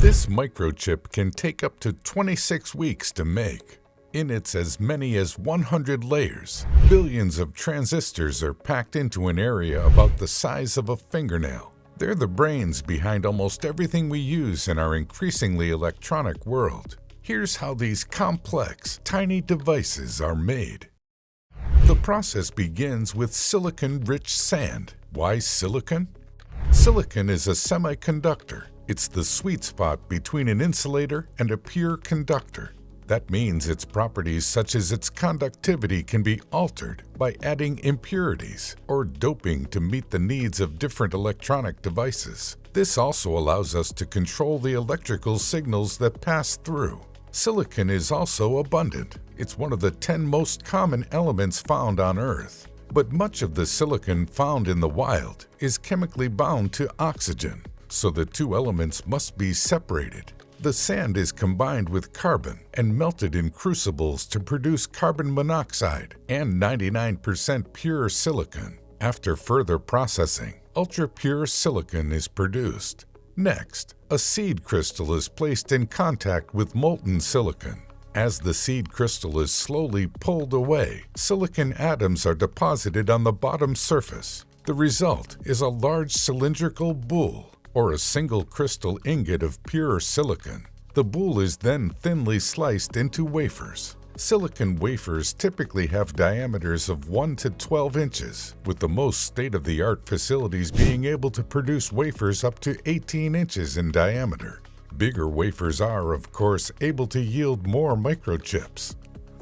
This microchip can take up to 26 weeks to make. In its as many as 100 layers, billions of transistors are packed into an area about the size of a fingernail. They're the brains behind almost everything we use in our increasingly electronic world. Here's how these complex, tiny devices are made. The process begins with silicon-rich sand. Why silicon? Silicon is a semiconductor. It's the sweet spot between an insulator and a pure conductor. That means its properties such as its conductivity can be altered by adding impurities or doping to meet the needs of different electronic devices. This also allows us to control the electrical signals that pass through. Silicon is also abundant. It's one of the 10 most common elements found on Earth. But much of the silicon found in the wild is chemically bound to oxygen, so the two elements must be separated. The sand is combined with carbon and melted in crucibles to produce carbon monoxide and 99% pure silicon. After further processing, ultrapure silicon is produced. Next, a seed crystal is placed in contact with molten silicon. As the seed crystal is slowly pulled away, silicon atoms are deposited on the bottom surface. The result is a large cylindrical boule, or a single crystal ingot of pure silicon. The boule is then thinly sliced into wafers. Silicon wafers typically have diameters of 1 to 12 inches, with the most state-of-the-art facilities being able to produce wafers up to 18 inches in diameter. Bigger wafers are, of course, able to yield more microchips.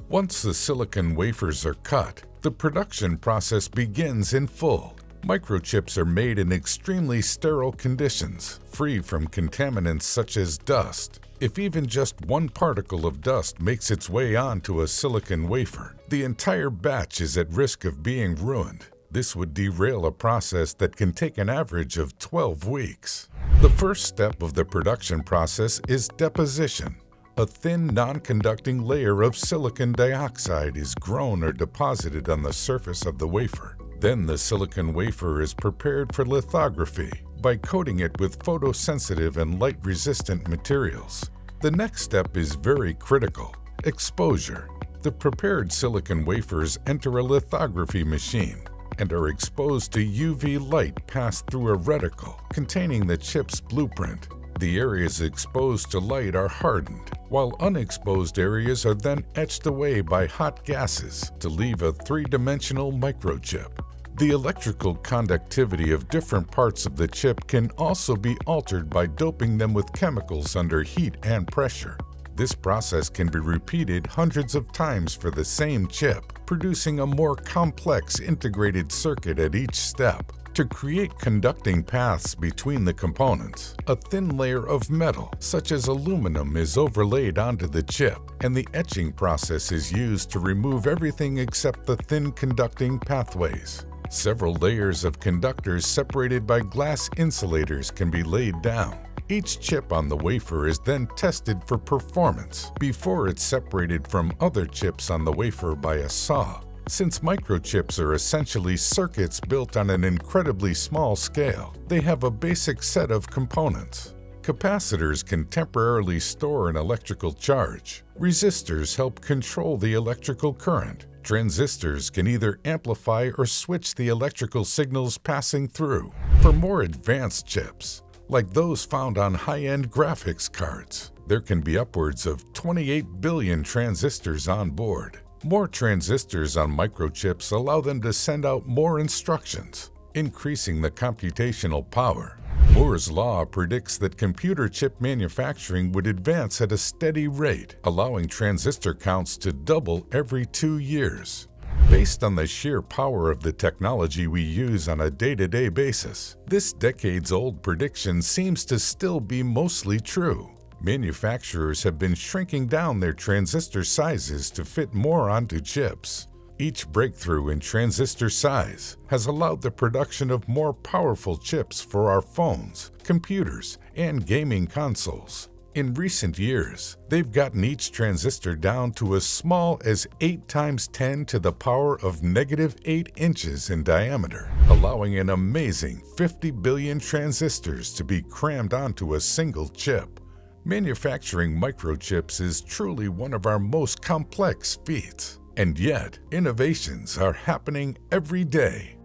Once the silicon wafers are cut, the production process begins in full. Microchips are made in extremely sterile conditions, free from contaminants such as dust. If even just one particle of dust makes its way onto a silicon wafer, the entire batch is at risk of being ruined. This would derail a process that can take an average of 12 weeks. The first step of the production process is deposition. A thin, non-conducting layer of silicon dioxide is grown or deposited on the surface of the wafer. Then the silicon wafer is prepared for lithography by coating it with photosensitive and light-resistant materials. The next step is very critical: exposure. The prepared silicon wafers enter a lithography machine and are exposed to UV light passed through a reticle containing the chip's blueprint. The areas exposed to light are hardened, while unexposed areas are then etched away by hot gases to leave a three-dimensional microchip. The electrical conductivity of different parts of the chip can also be altered by doping them with chemicals under heat and pressure. This process can be repeated hundreds of times for the same chip, producing a more complex integrated circuit at each step. To create conducting paths between the components, a thin layer of metal, such as aluminum, is overlaid onto the chip, and the etching process is used to remove everything except the thin conducting pathways. Several layers of conductors separated by glass insulators can be laid down. Each chip on the wafer is then tested for performance before it's separated from other chips on the wafer by a saw. Since microchips are essentially circuits built on an incredibly small scale, they have a basic set of components. Capacitors can temporarily store an electrical charge. Resistors help control the electrical current. Transistors can either amplify or switch the electrical signals passing through. For more advanced chips, like those found on high-end graphics cards, there can be upwards of 28 billion transistors on board. More transistors on microchips allow them to send out more instructions, increasing the computational power. Moore's law predicts that computer chip manufacturing would advance at a steady rate, allowing transistor counts to double every 2 years. Based on the sheer power of the technology we use on a day-to-day basis, this decades-old prediction seems to still be mostly true. Manufacturers have been shrinking down their transistor sizes to fit more onto chips. Each breakthrough in transistor size has allowed the production of more powerful chips for our phones, computers, and gaming consoles. In recent years, they've gotten each transistor down to as small as 8 × 10 to the power of -8 inches in diameter, allowing an amazing 50 billion transistors to be crammed onto a single chip. Manufacturing microchips is truly one of our most complex feats, and yet innovations are happening every day.